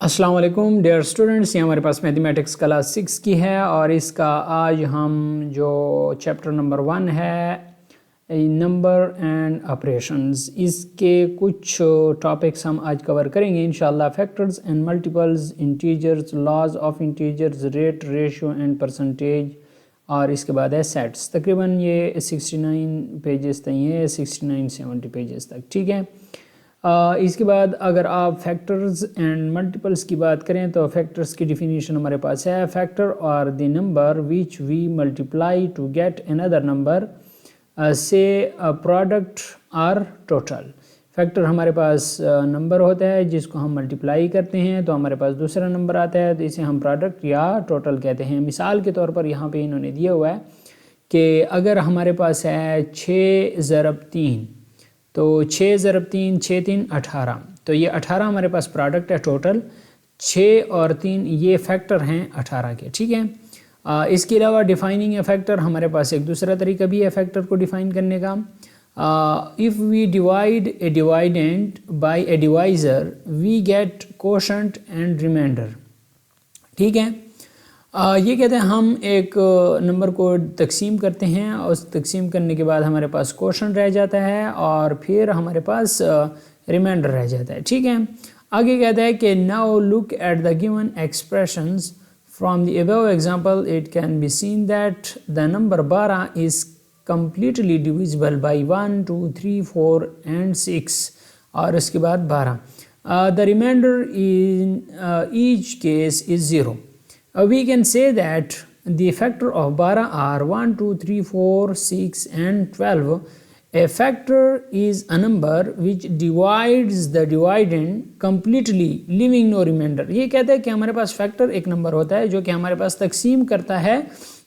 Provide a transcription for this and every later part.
अस्सलाम वालेकुम dear students, ये हमारे पास मैथमेटिक्स क्लास 6 की है और इसका आज हम जो चैप्टर नंबर 1 है नंबर एंड ऑपरेशंस, इसके कुछ टॉपिक्स हम आज कवर करेंगे इंशाल्लाह। Factors and multiples, integers, laws of integers, rate, ratio and percentage, और इसके बाद है सेट्स। तकरीबन ये 69 पेजेस तक हैं, 69-70 पेजेस तक, ठीक है। इसके बाद अगर आप फैक्टर्स एंड मल्टीपल्स की बात करें तो फैक्टर्स की डिफिनीशन हमारे पास है, factor are the number which we multiply to get another number से प्रोडक्ट आर टोटल। फैक्टर हमारे पास नंबर होता है जिसको हम मल्टीप्लाई करते हैं तो हमारे पास दूसरा नंबर आता है, तो इसे हम प्रोडक्ट या टोटल कहते हैं। मिसाल के तौर पर यहाँ पे इन्होंने दिया हुआ है कि अगर हमारे पास है 6 ज़रब 3, तो 6 ज़रब 3, 6 3 18, तो ये 18 हमारे पास प्रोडक्ट है टोटल। 6 और 3 ये फैक्टर हैं 18 के, ठीक है। इसके अलावा डिफाइनिंग ए फैक्टर, हमारे पास एक दूसरा तरीका भी है फैक्टर को डिफाइन करने का। If we divide a dividend by a divisor we get quotient and remainder, ठीक है। ये कहते हैं हम एक नंबर को तकसीम करते हैं और उस तकसीम करने के बाद हमारे पास क्वोशंट रह जाता है और फिर हमारे पास रिमाइंडर रह जाता है, ठीक है। आगे कहता है कि now look at the given expressions from the above example it can be seen that the number 12 is completely divisible by 1, 2, 3, 4 and 6, और उसके बाद 12। The remainder in each case is 0. We can say that the factor of 12 are 1, 2, 3, 4, 6 and 12. A factor is a number which divides the dividend completely leaving no remainder. ये कहता है कि हमारे पास factor एक number होता है जो कि हमारे पास तकसीम करता है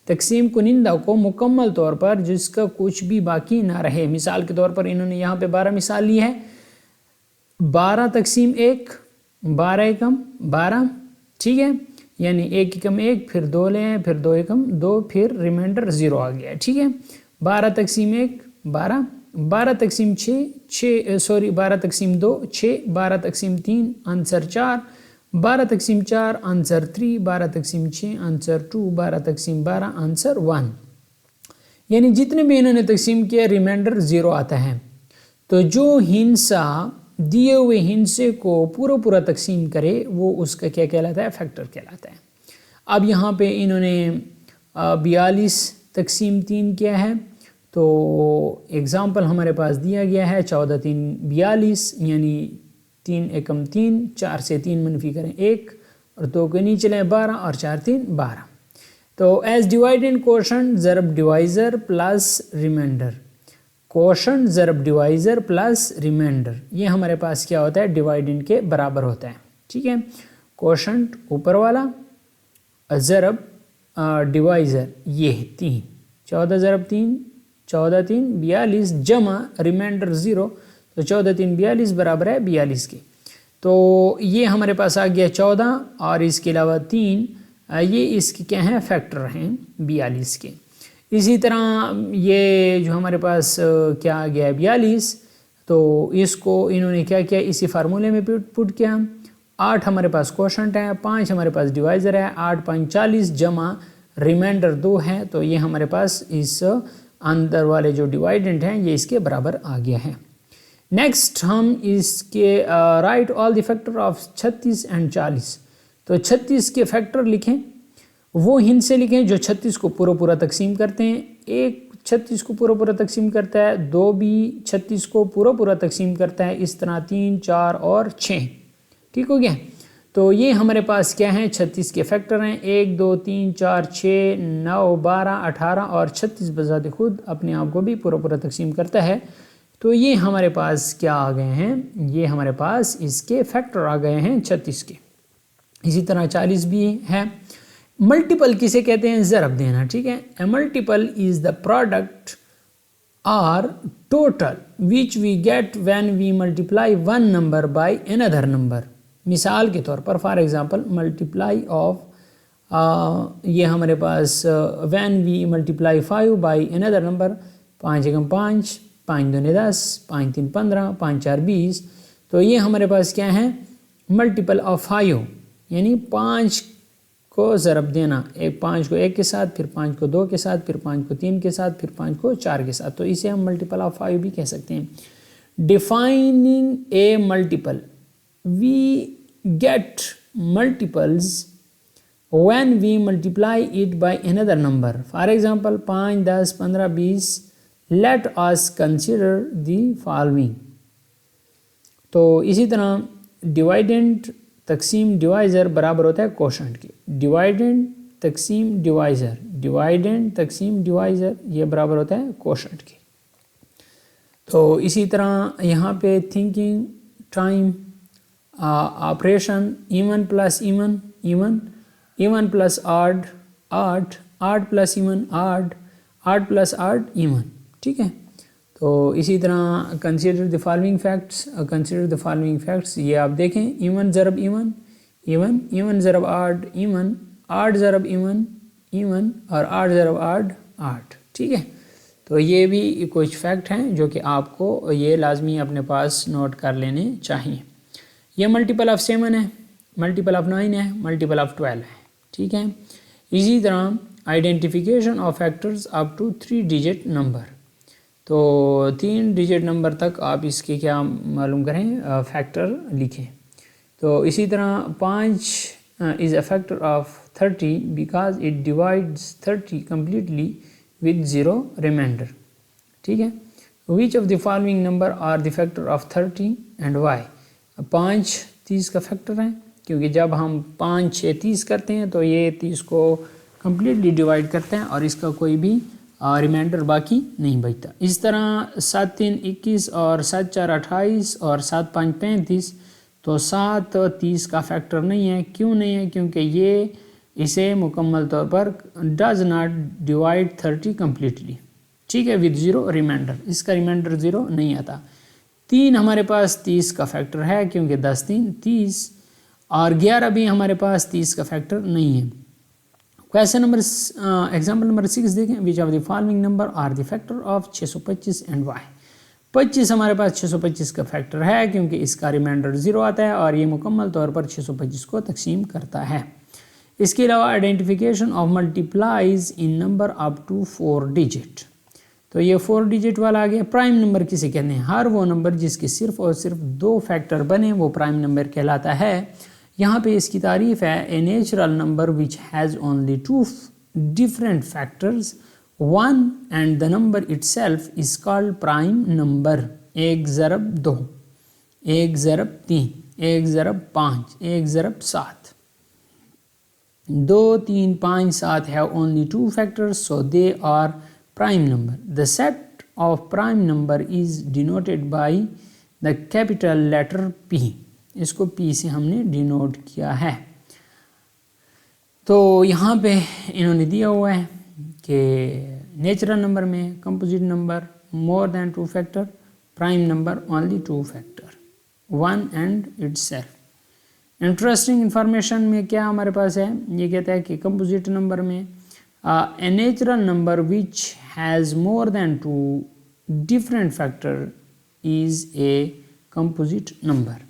तकसीम कुनिंदा को मुकम्मल तौर पर, जिसका कुछ भी बाकी ना रहे। मिसाल के तौर पर इन्होंने यहाँ पे 12 मिसाल ली है, 12 तकसीम 1, 12 एकम 12, ठीक है। यानी 1 एकम 1, फिर 2 लें, फिर 2 एकम 2, फिर रिमाइंडर 0 आ गया, ठीक है। 12 तकसीम 1 12, 12 तकसीम 12 तकसीम 2 6, 12 तकसीम 3 आंसर 4, 12 तकसीम 4 आंसर 3, 12 तकसीम 6 आंसर 2, 12 तकसीम 12 आंसर 1। यानी जितने भी इन्होंने तकसीम किया रिमाइंडर 0 आता है। तो जो हिंसा दिए हुए हिंसे को पूरा तकसीम करे वो उसका क्या कहलाता है, फैक्टर कहलाता है। अब यहाँ पे इन्होंने 42 तकसीम 3 किया है, तो एग्ज़ाम्पल हमारे पास दिया गया है 14 3 42, यानी 3 एकम 3, 4 से 3 मनफी करें 1 और 2 के नीचे लें 12 और 4 3 12। तो एज डिवाइडेंड कोशेंट ज़रब डिवाइज़र प्लस रिमाइंडर, कोशेंट ज़रब डिवाइज़र प्लस रिमाइंडर, ये हमारे पास क्या होता है, डिवाइडेंड के बराबर होता है, ठीक है। कोशेंट ऊपर वाला, ज़रब डिवाइज़र ये 3, 14 ज़रब 3 14 3 42 जमा रिमाइंडर 0, तो 14 3 42 बराबर है 42 के। तो ये हमारे पास आ गया 14 और इसके अलावा 3, ये इसके क्या हैं, फैक्टर हैं 42 के। इसी तरह ये जो हमारे पास क्या आ गया 42, तो इसको इन्होंने क्या किया, इसी फार्मूले में पुट किया। 8 हमारे पास क्वोशंट है, 5 हमारे पास डिवाइज़र है, 8 5 40 जमा रिमाइंडर 2 है, तो ये हमारे पास इस अंदर वाले जो डिवाइडेंट हैं ये इसके बराबर आ गया है। नेक्स्ट हम इसके right all the factor of 36 and 40, तो 36 के फैक्टर लिखें, वो हिंसे लिखें जो 36 को पूरा तकसीम करते हैं। 1 36 को पूरा तकसीम करता है, 2 भी 36 को पूरा तकसीम करता है, इस तरह 3 4 और 6, ठीक हो गया। तो ये हमारे पास क्या हैं, 36 के फैक्टर हैं, 1 2 3 4 6 9 12 18 और 36 बजाते खुद अपने आप को भी पूरा तकसीम करता है। तो ये हमारे पास क्या आ गए हैं, ये हमारे पास इसके फैक्टर आ गए हैं 36 के। इसी तरह 40 भी है। मल्टीपल किसे कहते हैं, ज़रब देना, ठीक है। A multiple is the product or total which we get when we multiply one number by another number. मिसाल के तौर पर फॉर एग्जांपल मल्टीप्लाई ऑफ ये हमारे पास when we multiply 5 by another number, 5 एकम 5, 5 दूनी 10, 5 3 15, 5 4 20, तो ये हमारे पास क्या है, मल्टीपल ऑफ 5 यानी 5 को ज़रब देना, 5 को 1 के साथ, फिर 5 को 2 के साथ, फिर 5 को 3 के साथ, फिर 5 को 4 के साथ, तो इसे हम मल्टीपल ऑफ 5 भी कह सकते हैं। Defining a multiple, we get multiples when we multiply it by another number. For example, 5, 10, 15, 20. Let us consider the following. तो इसी तरह डिवाइडेंड तकसीम डिवाइज़र बराबर होता है कोशेंट के। डिवाइडेंड तकसीम डिवाइज़र, डिवाइडेंड तकसीम डिवाइज़र ये बराबर होता है कोशेंट के। तो इसी तरह यहाँ पे thinking, time, operation, even plus even, even plus odd, odd plus even, odd plus odd even, ठीक है। तो इसी तरह consider the following facts, consider the following facts, ये आप देखें, इवन ज़रब इवन, इवन ज़रब ऑड इवन, ऑड ज़रब इवन और ऑड ज़रब ऑड, ठीक है। तो ये भी कुछ फैक्ट हैं जो कि आपको ये लाजमी अपने पास नोट कर लेने चाहिए। ये मल्टीपल ऑफ 7 है, मल्टीपल ऑफ 9 है, मल्टीपल ऑफ 12 है, ठीक है। इसी तरह identification of factors up to 3 digit number, तो 3 डिजिट नंबर तक आप इसके क्या मालूम करें, फैक्टर लिखें। तो इसी तरह 5 is a factor of 30 because it divides 30 completely with 0 remainder, ठीक है। Which of the following number are the factor of 30 and why. 5 30 का फैक्टर है, क्योंकि जब हम 5 6 30 करते हैं तो ये 30 को कम्प्लीटली डिवाइड करते हैं और इसका कोई भी रिमाइंडर बाकी नहीं बचता। इस तरह 7 3 21 और 7 4 28 और 7 5 35, तो 7 30 का फैक्टर नहीं है। क्यों नहीं है? क्योंकि ये इसे मुकम्मल तौर पर डज नॉट डिवाइड 30 कम्प्लीटली, ठीक है, विद 0 रिमाइंडर, इसका रिमाइंडर 0 नहीं आता। 3 हमारे पास 30 का फैक्टर है, क्योंकि 10 3 30, और 11 भी हमारे पास 30 का फैक्टर नहीं है। क्वेश्चन नंबर एग्जाम्पल नंबर 6 देखें, which of the following number are the factor of 625 and why. 25 हमारे पास 625 का फैक्टर है, क्योंकि इसका रिमाइंडर 0 आता है और ये मुकम्मल तौर पर 625 को तकसीम करता है। इसके अलावा identification of multiples in number up to 4 digit, तो ये 4 डिजिट वाला आ गया। प्राइम नंबर किसे कहते हैं? हर वो नंबर जिसके सिर्फ और सिर्फ 2 फैक्टर बने वो प्राइम नंबर कहलाता है। यहाँ पे इसकी तारीफ है, a natural number which has only 2 different factors 1 and the number itself is called prime number. 1 ज़रब 2, 1 ज़रब 3, 1 ज़रब 5, 1 ज़रब 7। 2 3 5 7 have only 2 factors, so they are prime number. The set of prime number is denoted by the capital letter P. इसको P से हमने denote किया है। तो यहाँ पे इन्होंने दिया हुआ है कि नेचुरल नंबर में composite number more than 2 factor, prime number only 2 factor 1 and itself. Interesting information में क्या हमारे पास है, ये कहता है कि कंपोजिट नंबर में a natural number which has more than 2 different factor is a composite number.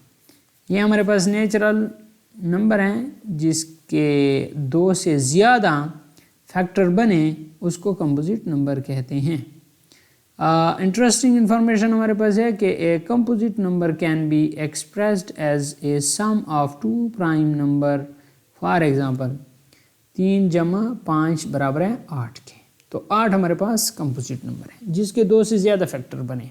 ये हमारे पास नेचुरल नंबर हैं जिसके 2 से ज़्यादा फैक्टर बने उसको कंपोजिट नंबर कहते हैं। इंटरेस्टिंग इन्फॉर्मेशन हमारे पास है कि a composite number can be expressed as a sum of 2 prime number. For example 3 जमा 5 बराबर है 8 के, तो 8 हमारे पास कंपोजिट नंबर है जिसके 2 से ज़्यादा फैक्टर बने।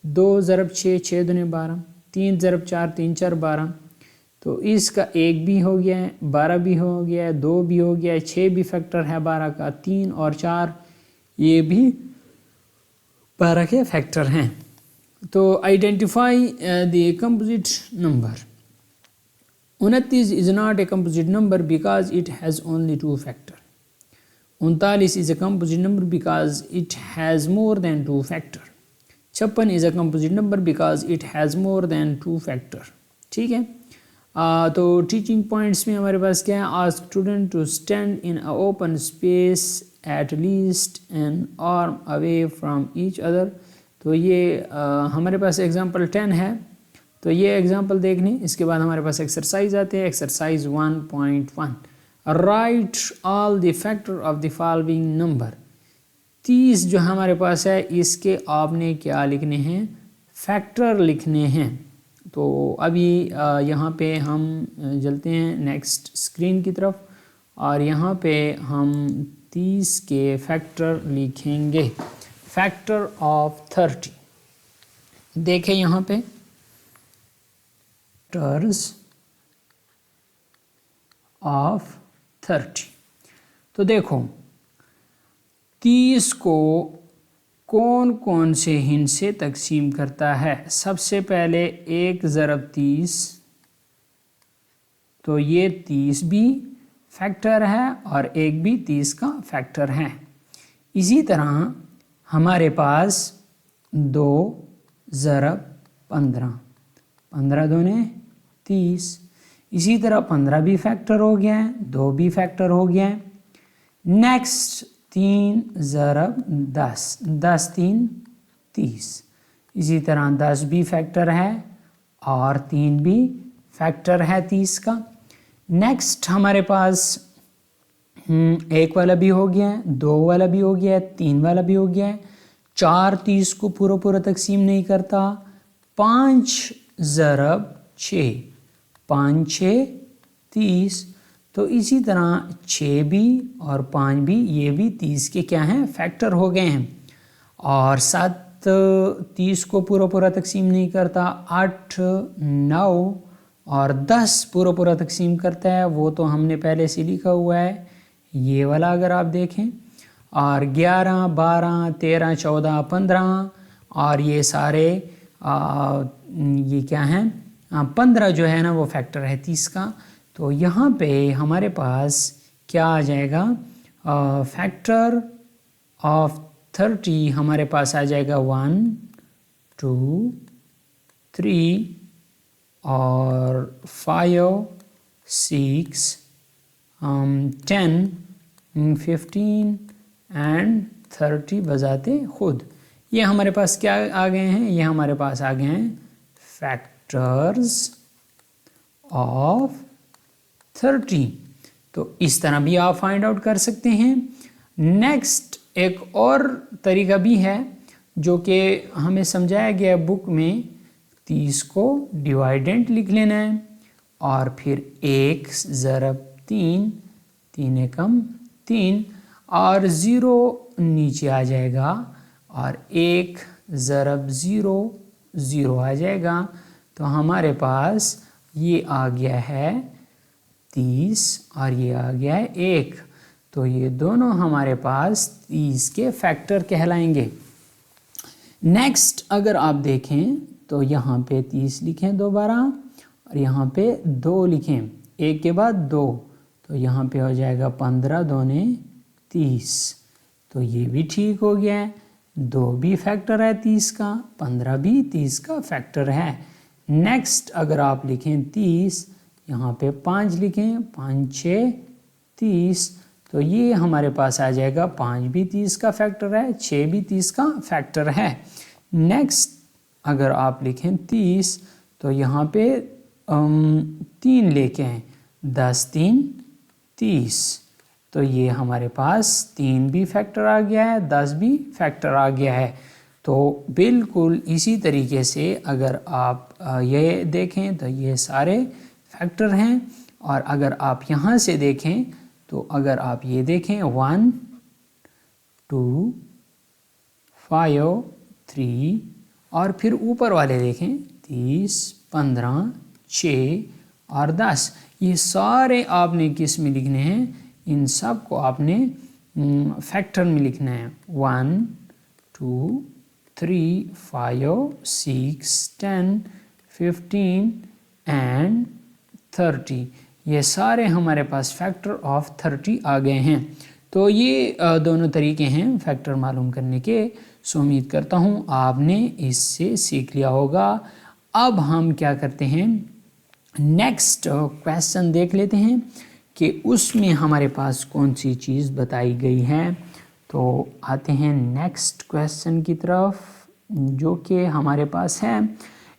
2 ज़रब 6, 6 दूने 12, 3 ज़रब 4, 3 4 12, तो इसका 1 भी हो गया है, 12 भी हो गया है, 2 भी हो गया है, 6 भी फैक्टर है 12 का, 3 और 4 ये भी 12 के फैक्टर हैं। तो identify the composite number. 29 is not a composite number because it has only 2 factor. 39 is a composite number because it has more than 2 factor. 56 is a composite number because it has more than 2 factor. ठीक है, तो teaching points में हमारे पास क्या है, ask student to stand in a open space at least an arm away from each other. तो ये हमारे पास एग्जांपल 10 है। तो ये एग्जांपल देख लें। इसके बाद हमारे पास एक्सरसाइज आते हैं। Exercise 1.1 right all the factor of the following number. 30 जो हमारे पास है इसके आपने क्या लिखने हैं, फैक्टर लिखने हैं। तो अभी यहाँ पे हम चलते हैं नेक्स्ट स्क्रीन की तरफ और यहाँ पे हम 30 के फैक्टर लिखेंगे। फैक्टर ऑफ 30 देखें यहाँ पे फैक्टर्स ऑफ 30। तो देखो 30 को कौन कौन से हिंस से तकसीम करता है। सबसे पहले 1 ज़रब 30, तो ये 30 भी फैक्टर है और 1 भी 30 का फैक्टर है। इसी तरह हमारे पास 2 ज़रब 15, 15 दूने 30। इसी तरह 15 भी फैक्टर हो गया है, 2 भी फैक्टर हो गया है। नेक्स्ट 3 ज़रब 10, 10 3 30। इसी तरह 10 भी फैक्टर है और 3 भी फैक्टर है 30 का। नेक्स्ट हमारे पास 1 वाला भी हो गया है, 2 वाला भी हो गया है, 3 वाला भी हो गया है। 4 30 को पूरा तकसीम नहीं करता। 5 ज़रब 6, 5 6 30। तो इसी तरह 6 भी और 5 भी, ये भी 30 के क्या हैं, फैक्टर हो गए हैं। और 7 30 को पूरा तकसीम नहीं करता। 8 9 और 10 पूरा तकसीम करता है, वो तो हमने पहले से लिखा हुआ है, ये वाला अगर आप देखें। और 11 12 13 14 15 और ये सारे ये क्या हैं, 15 जो है ना वो फैक्टर है 30 का। तो यहाँ पे हमारे पास क्या आ जाएगा, फैक्टर ऑफ 30 हमारे पास आ जाएगा 1 2 3 और 5 6 10 15 एंड 30 बजाते खुद। ये हमारे पास क्या आ गए हैं, ये हमारे पास आ गए हैं फैक्टर्स ऑफ 30। तो इस तरह भी आप फाइंड आउट कर सकते हैं। नेक्स्ट एक और तरीका भी है जो कि हमें समझाया गया है बुक में। 30 को डिवाइडेंट लिख लेना है और फिर 1 ज़रब 3, 3 एकम 3 और 0 नीचे आ जाएगा और 1 ज़रब 0 0 आ जाएगा। तो हमारे पास ये आ गया है 30 और ये आ गया है 1। तो ये दोनों हमारे पास 30 के फैक्टर कहलाएंगे। नेक्स्ट अगर आप देखें तो यहाँ पे 30 लिखें दोबारा और यहाँ पे 2 लिखें, 1 के बाद 2, तो यहाँ पे हो जाएगा 15 दूने 30। तो ये भी ठीक हो गया है, 2 भी फैक्टर है 30 का, 15 भी 30 का फैक्टर है। नेक्स्ट अगर आप लिखें 30, यहाँ पे 5 लिखें, 5 6 30, तो ये हमारे पास आ जाएगा 5 भी 30 का फैक्टर है, 6 भी 30 का फैक्टर है। नेक्स्ट अगर आप लिखें 30 तो यहाँ पे 3 लेके हैं, 10 3 30, तो ये हमारे पास 3 भी फैक्टर आ गया है, 10 भी फैक्टर आ गया है। तो बिल्कुल इसी तरीके से अगर आप ये देखें तो ये सारे फैक्टर हैं। और अगर आप यहाँ से देखें तो अगर आप ये देखें 1 2 5 3 और फिर ऊपर वाले देखें 30 15 6 और 10, ये सारे आपने किस में लिखने हैं, इन सब को आपने फैक्टर में लिखना है। 1 2 3 5 6 10 15 एंड 30, ये सारे हमारे पास फैक्टर ऑफ 30 आ गए हैं। तो ये दोनों तरीके हैं फैक्टर मालूम करने के। सो उम्मीद करता हूँ आपने इससे सीख लिया होगा। अब हम क्या करते हैं, नेक्स्ट क्वेश्चन देख लेते हैं कि उसमें हमारे पास कौन सी चीज़ बताई गई है। तो आते हैं नेक्स्ट क्वेश्चन की तरफ जो कि हमारे पास है।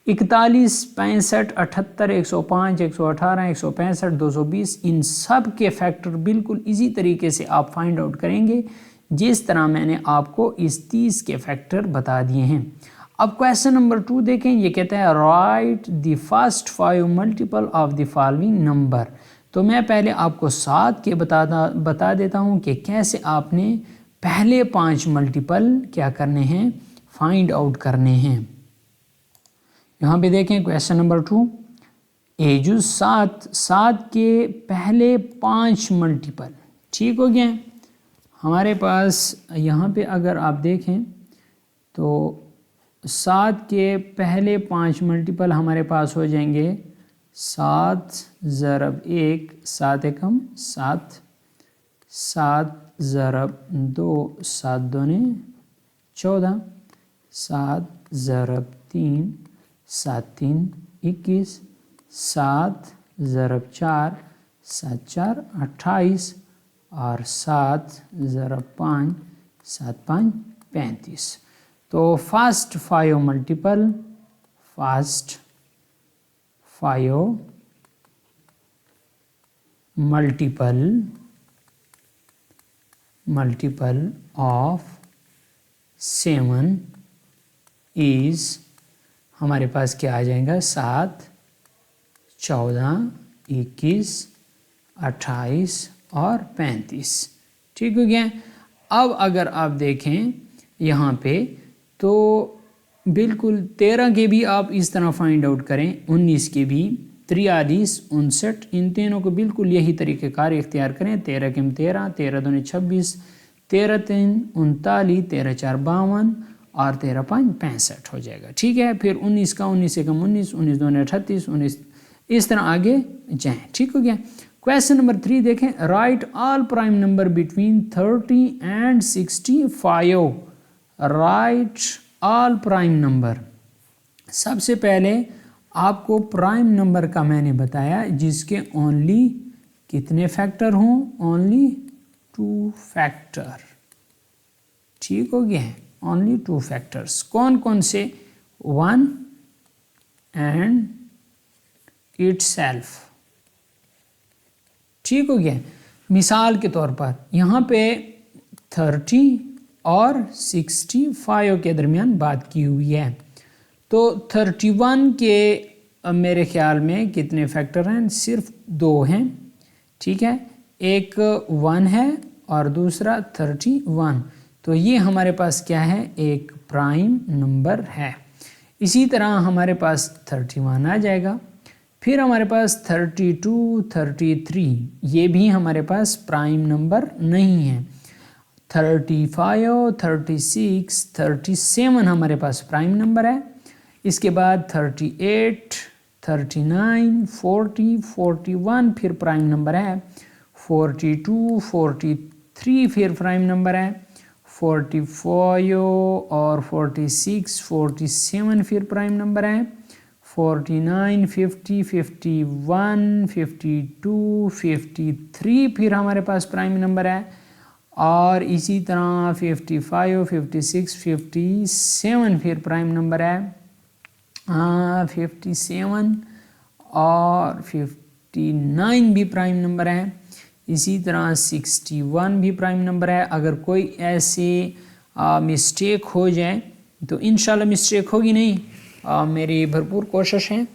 41, 65, 78, 105, 118, 165, 220 इन सब के फैक्टर बिल्कुल इसी तरीके से आप फाइंड आउट करेंगे जिस तरह मैंने आपको इस 30 के फैक्टर बता दिए हैं। अब क्वेश्चन नंबर 2 देखें, ये कहता है right the first 5 multiple of the following number. तो मैं पहले आपको 7 के बता देता हूँ कि कैसे आपने पहले 5 मल्टीपल क्या करने हैं, फाइंड आउट करने हैं। यहाँ पे देखें क्वेश्चन नंबर 2, एजू 7 के पहले 5 मल्टीपल, ठीक हो गया। हमारे पास यहाँ पे अगर आप देखें तो 7 के पहले 5 मल्टीपल हमारे पास हो जाएंगे 7 ज़रब 1, 7 एकम 7, 7 ज़रब 2, 7 दूने 14, 7 ज़रब 3, 7 3 21, 7 ज़रब 4, 7 4 28 और 7 ज़रब 5, 7 5 35। तो फर्स्ट 5 मल्टीपल ऑफ 7 इज़ हमारे पास क्या आ जाएगा, 7, 14, 21, 28 और 35, ठीक हो गया। अब अगर आप देखें यहाँ पे तो बिल्कुल 13 के भी आप इस तरह फाइंड आउट करें, 19 के भी, 43, 59 इन तीनों को बिल्कुल यही तरीक़ेकार इख्तियार करें। 13 के 13, 13 दूने 26, 13 3 39, 13 4 52 और 13 5 65 हो जाएगा, ठीक है। फिर 19 का 19 एकम 19, 19 दूने 38, 19 इस तरह आगे जाएं, ठीक हो गया। क्वेश्चन नंबर 3 देखें, write all prime number between 30 and 65। Right all prime number, सबसे पहले आपको प्राइम नंबर का मैंने बताया जिसके ओनली कितने फैक्टर हों, ओनली 2 फैक्टर, ठीक हो गया है, ओनली 2 फैक्टर्स। कौन कौन से, 1 एंड इटसेल्फ, ठीक हो गया। मिसाल के तौर पर यहाँ पे 30 और 65 के दरमियान बात की हुई है। तो 31 के मेरे ख्याल में कितने फैक्टर हैं, सिर्फ 2 हैं, ठीक है। एक 1 है और दूसरा 31, तो ये हमारे पास क्या है, एक प्राइम नंबर है। इसी तरह हमारे पास 31 आ जाएगा। फिर हमारे पास 32, 33 ये भी हमारे पास प्राइम नंबर नहीं है। 35, 36, 37 हमारे पास प्राइम नंबर है। इसके बाद 38, 39, 40, 41 फिर प्राइम नंबर है। 42, 43 फिर प्राइम नंबर है। 45 और 46, 47 फिर प्राइम नंबर है। 49, 50, 51, 52, 53 फिर हमारे पास प्राइम नंबर है। और इसी तरह 55, 56, 57 फिर प्राइम नंबर है। 57 और 59 भी प्राइम नंबर है। इसी तरह 61 भी प्राइम नंबर है। अगर कोई ऐसे मिस्टेक हो जाए तो इंशाल्लाह मिस्टेक होगी नहीं, मेरी भरपूर कोशिश है।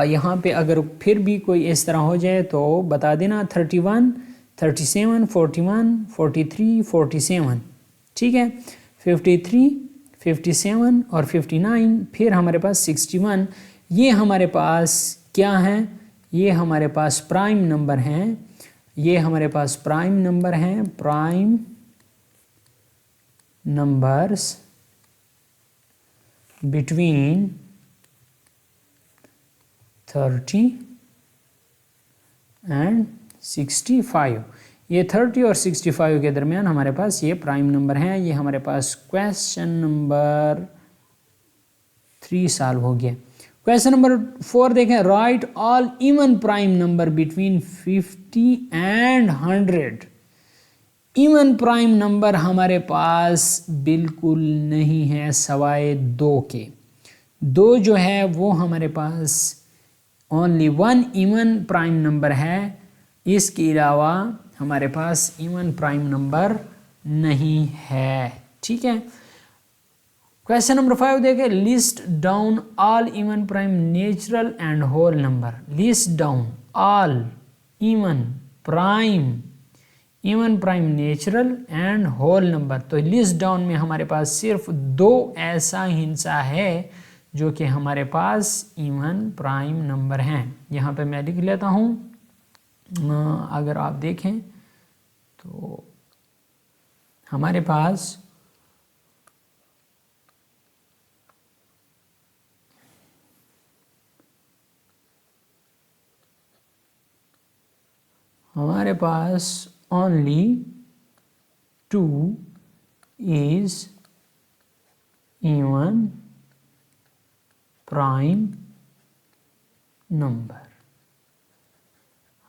यहाँ पे अगर फिर भी कोई इस तरह हो जाए तो बता देना। 31, 37, 41, 43, 47, ठीक है। 53, 57 और 59 फिर हमारे पास 61, ये हमारे पास क्या हैं, ये हमारे पास प्राइम नंबर हैं। ये हमारे पास प्राइम नंबर हैं, प्राइम नंबर्स बिटवीन 30 एंड 65। ये 30 और 65 के दरमियान हमारे पास ये प्राइम नंबर हैं। ये हमारे पास क्वेश्चन नंबर 3 सॉल्व हो गया। क्वेश्चन नंबर 4 देखें, write all even prime number between 50 and 100। Even prime number हमारे पास बिल्कुल नहीं है सवाए 2 के। 2 जो है वो हमारे पास ओनली 1 इवन प्राइम नंबर है, इसके अलावा हमारे पास इवन प्राइम नंबर नहीं है। ठीक है, क्वेश्चन नंबर 5 देखें, list down all even prime natural and whole number. List down all even prime natural and whole number. तो लिस्ट डाउन में हमारे पास सिर्फ 2 ऐसा हिस्सा है जो कि हमारे पास इवन प्राइम नंबर हैं। यहाँ पे मैं लिख लेता हूँ, अगर आप देखें तो हमारे पास only 2 is even prime number.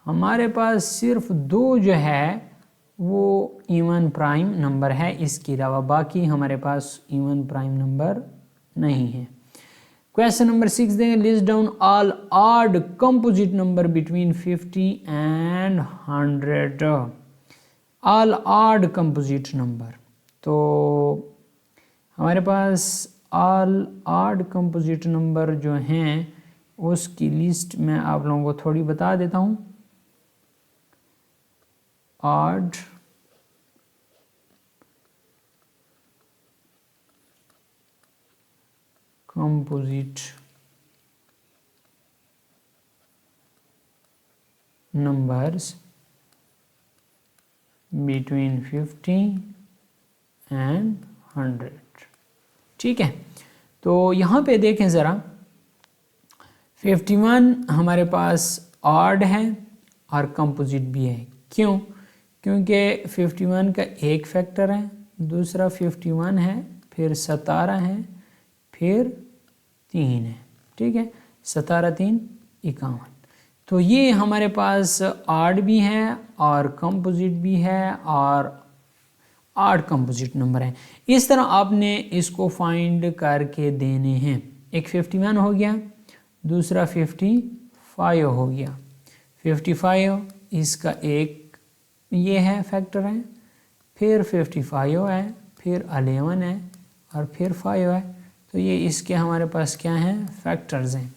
हमारे पास सिर्फ 2 जो है वो इवन प्राइम नंबर है, इसके अलावा बाकी हमारे पास इवन प्राइम नंबर नहीं है। क्वेश्चन नंबर 6 देंगे, list down all odd composite number between 50 and 100। All odd composite number, तो हमारे पास ऑल ऑड कंपोजिट नंबर जो हैं उसकी लिस्ट मैं आप लोगों को थोड़ी बता देता हूँ। Odd composite numbers between 50 and 100। ठीक है, तो यहाँ पे देखें ज़रा, 51 हमारे पास ऑड है और कंपोजिट भी है। क्यों? क्योंकि 51 का एक फैक्टर है, दूसरा 51 है, फिर 17 है, फिर 3 है। ठीक है, 17 3 51। तो ये हमारे पास ऑड भी है और कंपोजिट भी है और ऑड कंपोजिट नंबर है। इस तरह आपने इसको फाइंड करके देने हैं। एक 51 हो गया, दूसरा 55 हो गया। 55 इसका एक ये है फैक्टर है, फिर 55 है, फिर 11 है और फिर 5 है। तो ये इसके हमारे पास क्या हैं, फैक्टर्स हैं।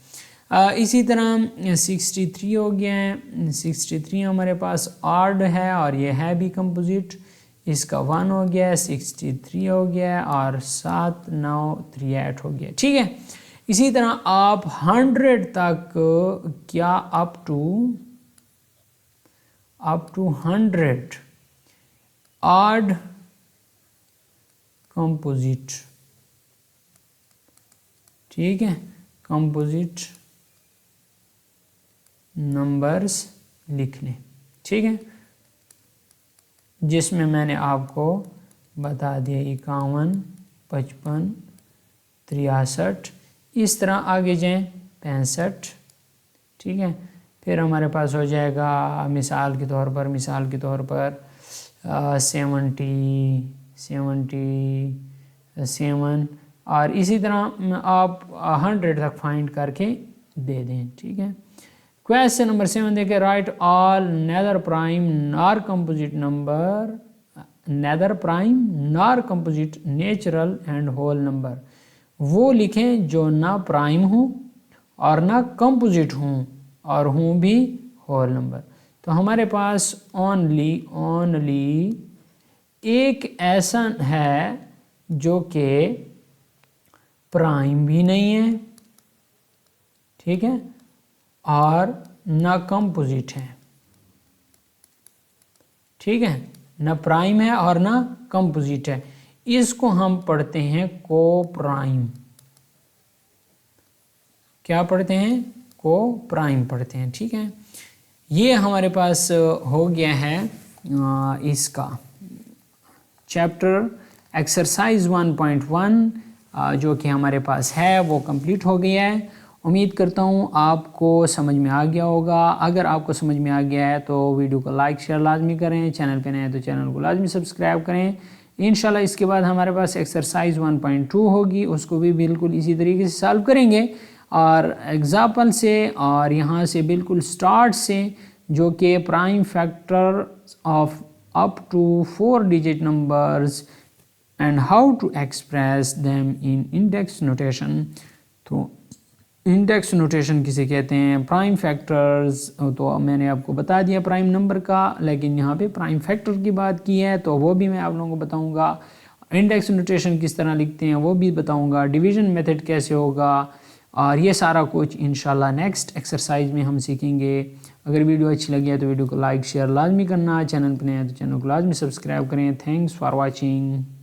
इसी तरह 63 हो गया है। 63 हमारे पास ऑड है और ये है भी कंपोजिट, इसका 1 हो गया है, 63 हो गया है और 7 9 3 8 हो गया। ठीक है, इसी तरह आप 100 तक क्या अप टू 100 ऑड कंपोजिट, ठीक है, कंपोजिट नंबर्स लिख लें। ठीक है, जिसमें मैंने आपको बता दिया 51 55 63, इस तरह आगे जाएं 65। ठीक है, फिर हमारे पास हो जाएगा मिसाल के तौर पर 77 और इसी तरह आप 100 तक फाइंड करके दे दें। ठीक है, क्वेश्चन नंबर 7 देखें, write all neither prime nor composite number, neither prime nor composite natural and whole number. वो लिखें जो ना प्राइम हो और ना कंपोजिट हूँ और हूँ भी होल नंबर। तो हमारे पास ओनली एक ऐसा है जो कि प्राइम भी नहीं है, ठीक है, और ना कंपोजिट है। ठीक है, ना प्राइम है और ना कंपोजिट है। इसको हम पढ़ते हैं को प्राइम। क्या पढ़ते हैं? को प्राइम पढ़ते हैं। ठीक है, ये हमारे पास हो गया है इसका चैप्टर एक्सरसाइज 1.1 जो कि हमारे पास है वो कंप्लीट हो गया है। उम्मीद करता हूँ आपको समझ में आ गया होगा। अगर आपको समझ में आ गया है तो वीडियो को लाइक शेयर लाजमी करें, चैनल पे नए हैं तो चैनल को लाजमी सब्सक्राइब करें। इंशाल्लाह इसके बाद हमारे पास एक्सरसाइज 1.2 होगी, उसको भी बिल्कुल इसी तरीके से सॉल्व करेंगे और एग्जाम्पल से और यहाँ से बिल्कुल स्टार्ट से, जो कि prime factor of up to 4 digit numbers and how to express them in index notation. तो इंडेक्स नोटेशन किसे कहते हैं, प्राइम फैक्टर्स तो मैंने आपको बता दिया प्राइम नंबर का, लेकिन यहाँ पे प्राइम फैक्टर की बात की है तो वो भी मैं आप लोगों को बताऊंगा। इंडेक्स नोटेशन किस तरह लिखते हैं वो भी बताऊंगा, डिवीज़न मेथड कैसे होगा, और ये सारा कुछ इंशाल्लाह नेक्स्ट एक्सरसाइज में हम सीखेंगे। अगर वीडियो अच्छी लगी है तो वीडियो को लाइक शेयर लाजमी करना, चैनल पर नए हैं तो चैनल को लाजमी सब्सक्राइब करें। Thanks for watching.